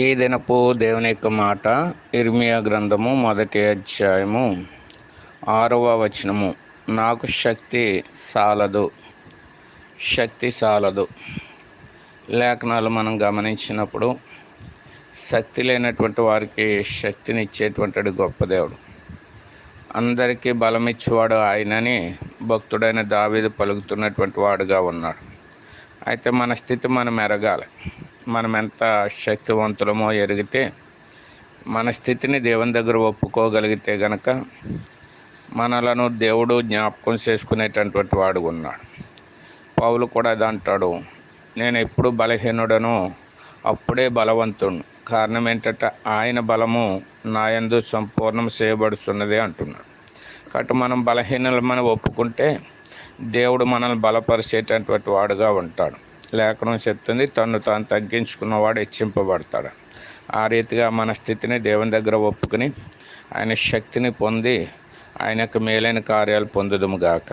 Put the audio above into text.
ఈ దినపు దేవుని యొక్క మాట ఇర్మియా గ్రంథము 1వ అధ్యాయము 6వ వచనము. నాకు శక్తి సాలదు. లేఖనాలు మనం గమనించినప్పుడు శక్తి లేనటువంటి వారికి శక్తినిచ్చేటువంటి గొప్ప దేవుడు. అందరికీ బలం ఇచ్చేవాడు ఆయనని భక్తుడైన దావీదు పలుకుతున్నటువంటి వాడుగా ఉన్నాడు. అయితే మన స్థితి మనం ఎరగాలి. మనం ఎంత శక్తివంతులమో ఎరిగితే, మన స్థితిని దేవుని దగ్గర ఒప్పుకోగలిగితే గనక మనలను దేవుడు జ్ఞాపకం చేసుకునేటటువంటి వాడు ఉన్నాడు. పౌలు కూడా అది అంటాడు, నేను ఎప్పుడు బలహీనుడను అప్పుడే బలవంతుడు. కారణం ఏంటంటే ఆయన బలము నా యందు సంపూర్ణం చేయబడుతున్నదే అంటున్నాడు. కాబట్టి మనం బలహీనమని ఒప్పుకుంటే దేవుడు మనల్ని బలపరిచేటటువంటి వాడుగా ఉంటాడు. లేఖనం చెప్తుంది, తను తాను తగ్గించుకున్నవాడు హెచ్చింపబడతాడు. ఆ రీతిగా మన స్థితిని దేవుని దగ్గర ఒప్పుకుని ఆయన శక్తిని పొంది ఆయన యొక్క మేలైన కార్యాలు పొందుదుము గాక.